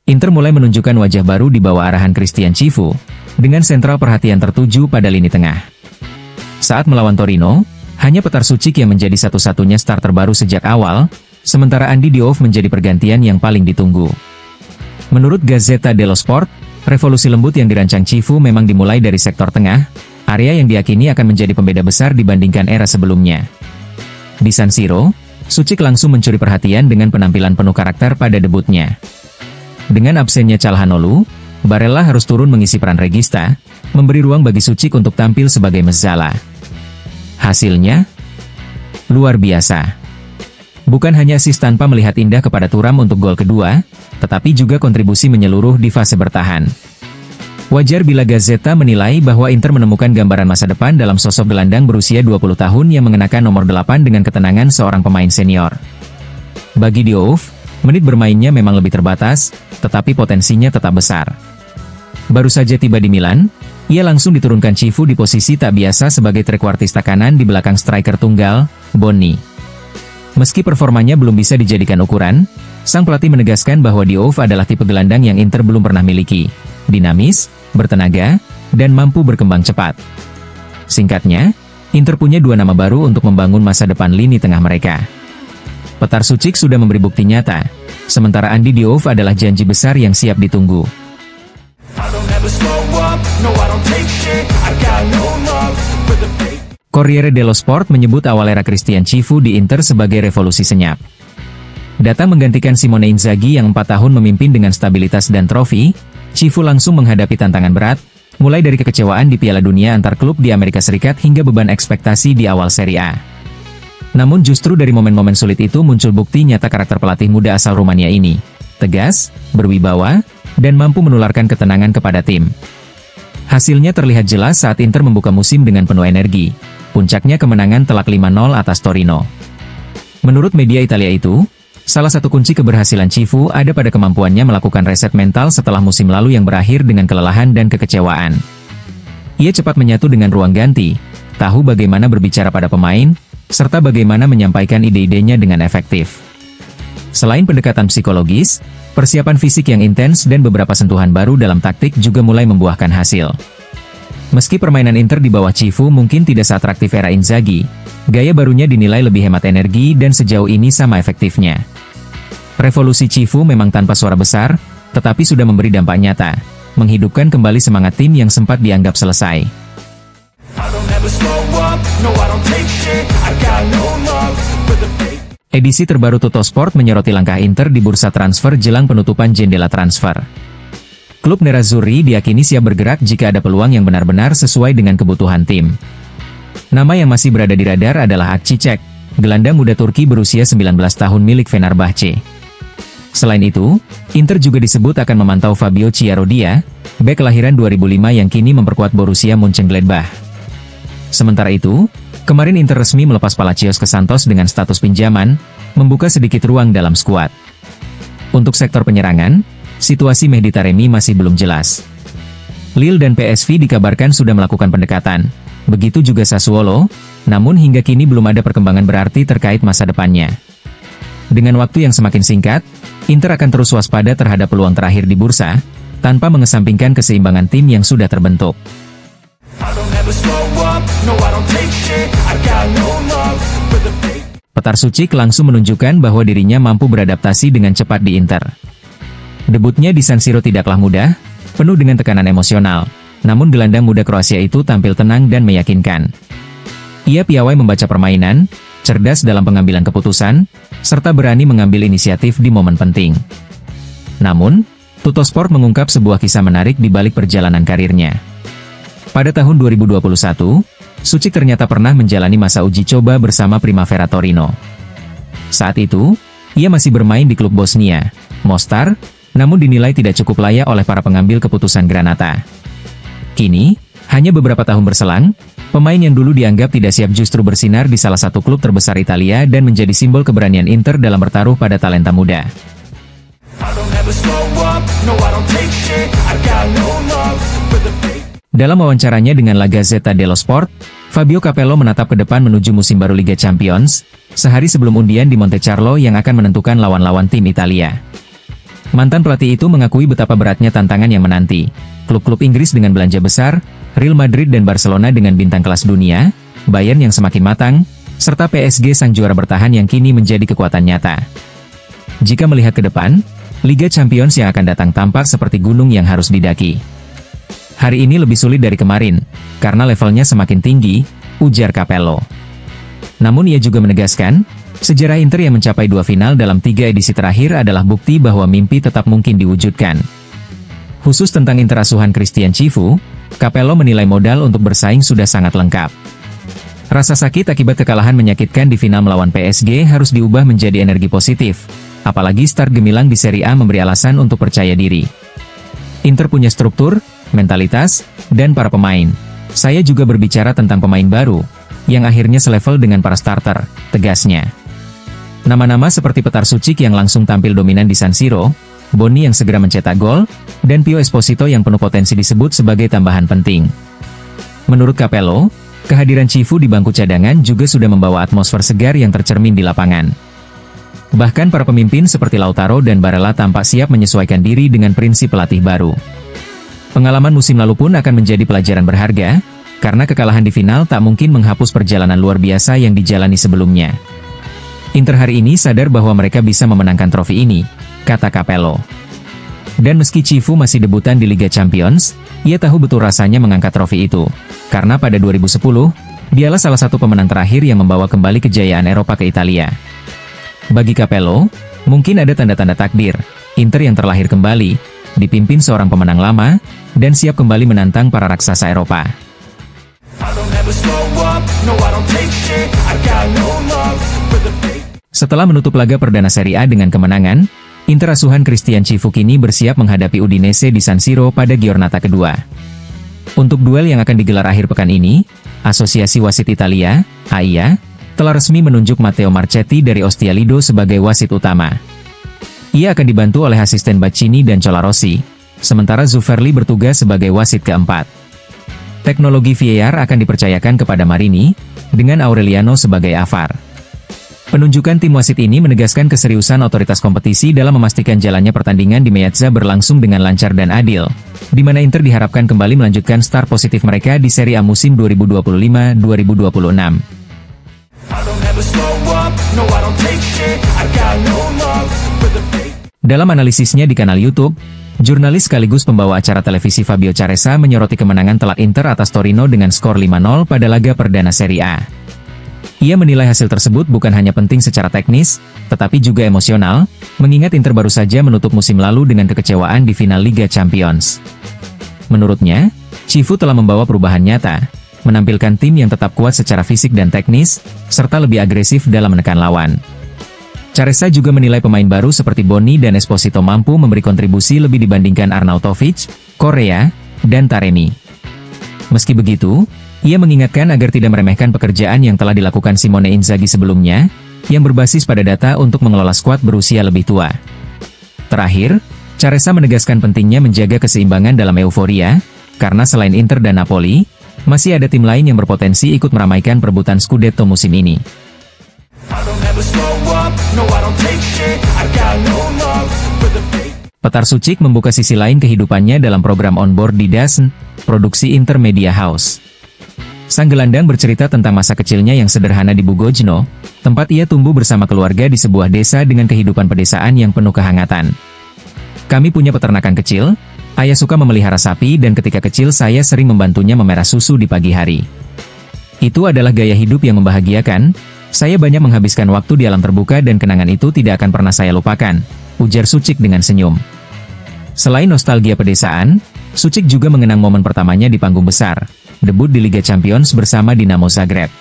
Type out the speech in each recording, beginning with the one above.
Inter mulai menunjukkan wajah baru di bawah arahan Christian Cifu, dengan sentral perhatian tertuju pada lini tengah. Saat melawan Torino, hanya Petar Sucic yang menjadi satu-satunya starter baru sejak awal, sementara Andy Diouf menjadi pergantian yang paling ditunggu. Menurut Gazzetta dello Sport, revolusi lembut yang dirancang Cifu memang dimulai dari sektor tengah, area yang diyakini akan menjadi pembeda besar dibandingkan era sebelumnya. Di San Siro, Sucic langsung mencuri perhatian dengan penampilan penuh karakter pada debutnya. Dengan absennya Calhanoglu, Barella harus turun mengisi peran regista, memberi ruang bagi Sucic untuk tampil sebagai Mezzala. Hasilnya luar biasa. Bukan hanya asis tanpa melihat indah kepada Thuram untuk gol kedua, tetapi juga kontribusi menyeluruh di fase bertahan. Wajar bila Gazzetta menilai bahwa Inter menemukan gambaran masa depan dalam sosok gelandang berusia 20 tahun yang mengenakan nomor 8 dengan ketenangan seorang pemain senior. Bagi Diouf, menit bermainnya memang lebih terbatas, tetapi potensinya tetap besar. Baru saja tiba di Milan, ia langsung diturunkan Cifu di posisi tak biasa sebagai trequartista kanan di belakang striker tunggal, Bonni. Meski performanya belum bisa dijadikan ukuran, sang pelatih menegaskan bahwa Diouf adalah tipe gelandang yang Inter belum pernah miliki, dinamis, bertenaga, dan mampu berkembang cepat. Singkatnya, Inter punya dua nama baru untuk membangun masa depan lini tengah mereka. Petar Sucic sudah memberi bukti nyata, sementara Andy Diouf adalah janji besar yang siap ditunggu. Corriere dello Sport menyebut awal era Christian Cifu di Inter sebagai revolusi senyap. Datang menggantikan Simone Inzaghi yang 4 tahun memimpin dengan stabilitas dan trofi, Cifu langsung menghadapi tantangan berat, mulai dari kekecewaan di Piala Dunia antar klub di Amerika Serikat hingga beban ekspektasi di awal Serie A. Namun justru dari momen-momen sulit itu muncul bukti nyata karakter pelatih muda asal Rumania ini. Tegas, berwibawa, dan mampu menularkan ketenangan kepada tim. Hasilnya terlihat jelas saat Inter membuka musim dengan penuh energi. Puncaknya kemenangan telak 5-0 atas Torino. Menurut media Italia itu, salah satu kunci keberhasilan Cifu ada pada kemampuannya melakukan reset mental setelah musim lalu yang berakhir dengan kelelahan dan kekecewaan. Ia cepat menyatu dengan ruang ganti, tahu bagaimana berbicara pada pemain, serta bagaimana menyampaikan ide-idenya dengan efektif. Selain pendekatan psikologis, persiapan fisik yang intens dan beberapa sentuhan baru dalam taktik juga mulai membuahkan hasil. Meski permainan Inter di bawah Cifu mungkin tidak seatraktif era Inzaghi, gaya barunya dinilai lebih hemat energi dan sejauh ini sama efektifnya. Revolusi Cifu memang tanpa suara besar, tetapi sudah memberi dampak nyata, menghidupkan kembali semangat tim yang sempat dianggap selesai. Edisi terbaru Tuttosport menyoroti langkah Inter di bursa transfer jelang penutupan jendela transfer. Klub Nerazzurri diyakini siap bergerak jika ada peluang yang benar-benar sesuai dengan kebutuhan tim. Nama yang masih berada di radar adalah Akçiçek, gelandang muda Turki berusia 19 tahun milik Fenerbahce. Selain itu, Inter juga disebut akan memantau Fabio Chiarodia, bek kelahiran 2005 yang kini memperkuat Borussia Mönchengladbach. Sementara itu, kemarin Inter resmi melepas Palacios ke Santos dengan status pinjaman, membuka sedikit ruang dalam skuad. Untuk sektor penyerangan, situasi Mehdi Taremi masih belum jelas. Lille dan PSV dikabarkan sudah melakukan pendekatan, begitu juga Sassuolo, namun hingga kini belum ada perkembangan berarti terkait masa depannya. Dengan waktu yang semakin singkat, Inter akan terus waspada terhadap peluang terakhir di bursa, tanpa mengesampingkan keseimbangan tim yang sudah terbentuk. Petar Sucic langsung menunjukkan bahwa dirinya mampu beradaptasi dengan cepat di Inter. Debutnya di San Siro tidaklah mudah, penuh dengan tekanan emosional, namun gelandang muda Kroasia itu tampil tenang dan meyakinkan. Ia piawai membaca permainan, cerdas dalam pengambilan keputusan, serta berani mengambil inisiatif di momen penting. Namun, Tuttosport mengungkap sebuah kisah menarik di balik perjalanan karirnya. Pada tahun 2021, Sucic ternyata pernah menjalani masa uji coba bersama Primavera Torino. Saat itu, ia masih bermain di klub Bosnia, Mostar, namun dinilai tidak cukup layak oleh para pengambil keputusan Granata. Kini, hanya beberapa tahun berselang, pemain yang dulu dianggap tidak siap justru bersinar di salah satu klub terbesar Italia dan menjadi simbol keberanian Inter dalam bertaruh pada talenta muda. Dalam wawancaranya dengan La Gazzetta dello Sport, Fabio Capello menatap ke depan menuju musim baru Liga Champions, sehari sebelum undian di Monte Carlo yang akan menentukan lawan-lawan tim Italia. Mantan pelatih itu mengakui betapa beratnya tantangan yang menanti. Klub-klub Inggris dengan belanja besar, Real Madrid dan Barcelona dengan bintang kelas dunia, Bayern yang semakin matang, serta PSG sang juara bertahan yang kini menjadi kekuatan nyata. Jika melihat ke depan, Liga Champions yang akan datang tampak seperti gunung yang harus didaki. Hari ini lebih sulit dari kemarin, karena levelnya semakin tinggi, ujar Capello. Namun ia juga menegaskan, sejarah Inter yang mencapai 2 final dalam 3 edisi terakhir adalah bukti bahwa mimpi tetap mungkin diwujudkan. Khusus tentang Inter asuhan Christian Cifu, Capello menilai modal untuk bersaing sudah sangat lengkap. Rasa sakit akibat kekalahan menyakitkan di final melawan PSG harus diubah menjadi energi positif, apalagi start gemilang di Serie A memberi alasan untuk percaya diri. Inter punya struktur, mentalitas, dan para pemain. Saya juga berbicara tentang pemain baru, yang akhirnya selevel dengan para starter, tegasnya. Nama-nama seperti Petar Sucik yang langsung tampil dominan di San Siro, Boni yang segera mencetak gol, dan Pio Esposito yang penuh potensi disebut sebagai tambahan penting. Menurut Capello, kehadiran Cifu di bangku cadangan juga sudah membawa atmosfer segar yang tercermin di lapangan. Bahkan para pemimpin seperti Lautaro dan Barella tampak siap menyesuaikan diri dengan prinsip pelatih baru. Pengalaman musim lalu pun akan menjadi pelajaran berharga, karena kekalahan di final tak mungkin menghapus perjalanan luar biasa yang dijalani sebelumnya. Inter hari ini sadar bahwa mereka bisa memenangkan trofi ini, kata Capello. Dan meski Cifu masih debutan di Liga Champions, ia tahu betul rasanya mengangkat trofi itu, karena pada 2010, dialah salah satu pemenang terakhir yang membawa kembali kejayaan Eropa ke Italia. Bagi Capello, mungkin ada tanda-tanda takdir, Inter yang terlahir kembali, dipimpin seorang pemenang lama, dan siap kembali menantang para raksasa Eropa. Setelah menutup laga perdana Serie A dengan kemenangan, Inter asuhan Christian Cifu kini bersiap menghadapi Udinese di San Siro pada giornata kedua. Untuk duel yang akan digelar akhir pekan ini, Asosiasi Wasit Italia, AIA, telah resmi menunjuk Matteo Marchetti dari Ostialido sebagai wasit utama. Ia akan dibantu oleh asisten Baccini dan Colarossi, sementara Zufferli bertugas sebagai wasit keempat. Teknologi VAR akan dipercayakan kepada Marini, dengan Aureliano sebagai AVAR. Penunjukan tim wasit ini menegaskan keseriusan otoritas kompetisi dalam memastikan jalannya pertandingan di Meazza berlangsung dengan lancar dan adil, di mana Inter diharapkan kembali melanjutkan start positif mereka di Serie A musim 2025-2026. Dalam analisisnya di kanal YouTube, jurnalis sekaligus pembawa acara televisi Fabio Caressa menyoroti kemenangan telak Inter atas Torino dengan skor 5-0 pada laga perdana Serie A. Ia menilai hasil tersebut bukan hanya penting secara teknis, tetapi juga emosional, mengingat Inter baru saja menutup musim lalu dengan kekecewaan di final Liga Champions. Menurutnya, Cifu telah membawa perubahan nyata, menampilkan tim yang tetap kuat secara fisik dan teknis, serta lebih agresif dalam menekan lawan. Caressa juga menilai pemain baru seperti Boni dan Esposito mampu memberi kontribusi lebih dibandingkan Arnautovic, Correa, dan Taremi. Meski begitu, ia mengingatkan agar tidak meremehkan pekerjaan yang telah dilakukan Simone Inzaghi sebelumnya, yang berbasis pada data untuk mengelola skuad berusia lebih tua. Terakhir, Caressa menegaskan pentingnya menjaga keseimbangan dalam euforia, karena selain Inter dan Napoli, masih ada tim lain yang berpotensi ikut meramaikan perebutan Scudetto musim ini. Petar Sucik membuka sisi lain kehidupannya dalam program On Board di DAZN, produksi Intermedia House. Sang gelandang bercerita tentang masa kecilnya yang sederhana di Bugojno, tempat ia tumbuh bersama keluarga di sebuah desa dengan kehidupan pedesaan yang penuh kehangatan. Kami punya peternakan kecil, ayah suka memelihara sapi dan ketika kecil saya sering membantunya memerah susu di pagi hari. Itu adalah gaya hidup yang membahagiakan, saya banyak menghabiskan waktu di alam terbuka dan kenangan itu tidak akan pernah saya lupakan, ujar Sucik dengan senyum. Selain nostalgia pedesaan, Sucik juga mengenang momen pertamanya di panggung besar, debut di Liga Champions bersama Dinamo Zagreb.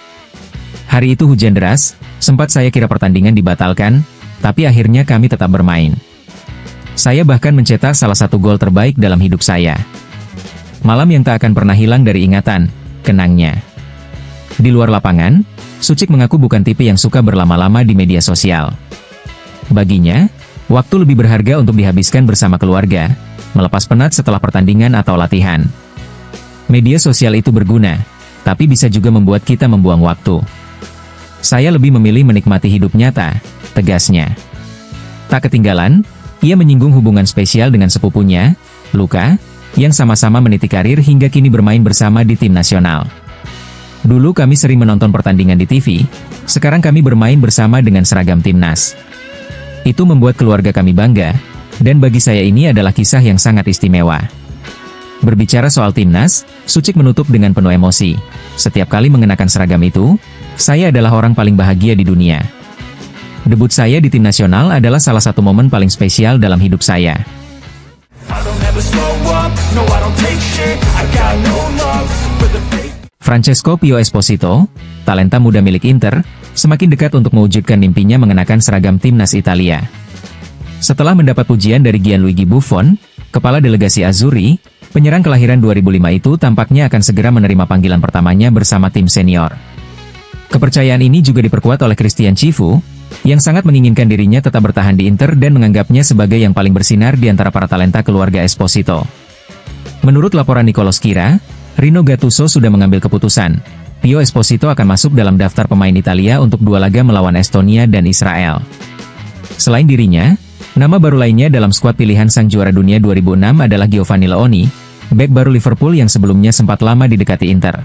Hari itu hujan deras, sempat saya kira pertandingan dibatalkan, tapi akhirnya kami tetap bermain. Saya bahkan mencetak salah satu gol terbaik dalam hidup saya. Malam yang tak akan pernah hilang dari ingatan, kenangnya. Di luar lapangan, Sucik mengaku bukan tipe yang suka berlama-lama di media sosial. Baginya, waktu lebih berharga untuk dihabiskan bersama keluarga, melepas penat setelah pertandingan atau latihan. Media sosial itu berguna, tapi bisa juga membuat kita membuang waktu. Saya lebih memilih menikmati hidup nyata, tegasnya. Tak ketinggalan, ia menyinggung hubungan spesial dengan sepupunya, Luka, yang sama-sama meniti karir hingga kini bermain bersama di tim nasional. Dulu kami sering menonton pertandingan di TV, sekarang kami bermain bersama dengan seragam timnas. Itu membuat keluarga kami bangga, dan bagi saya ini adalah kisah yang sangat istimewa. Berbicara soal timnas, Sucik menutup dengan penuh emosi. Setiap kali mengenakan seragam itu, saya adalah orang paling bahagia di dunia. Debut saya di tim nasional adalah salah satu momen paling spesial dalam hidup saya. Francesco Pio Esposito, talenta muda milik Inter, semakin dekat untuk mewujudkan mimpinya mengenakan seragam timnas Italia. Setelah mendapat pujian dari Gianluigi Buffon, kepala delegasi Azzurri, penyerang kelahiran 2005 itu tampaknya akan segera menerima panggilan pertamanya bersama tim senior. Kepercayaan ini juga diperkuat oleh Christian Cifu, yang sangat menginginkan dirinya tetap bertahan di Inter dan menganggapnya sebagai yang paling bersinar di antara para talenta keluarga Esposito. Menurut laporan Nicolo Schira, Rino Gattuso sudah mengambil keputusan. Pio Esposito akan masuk dalam daftar pemain Italia untuk 2 laga melawan Estonia dan Israel. Selain dirinya, nama baru lainnya dalam skuad pilihan sang juara dunia 2006 adalah Giovanni Leoni, bek baru Liverpool yang sebelumnya sempat lama didekati Inter.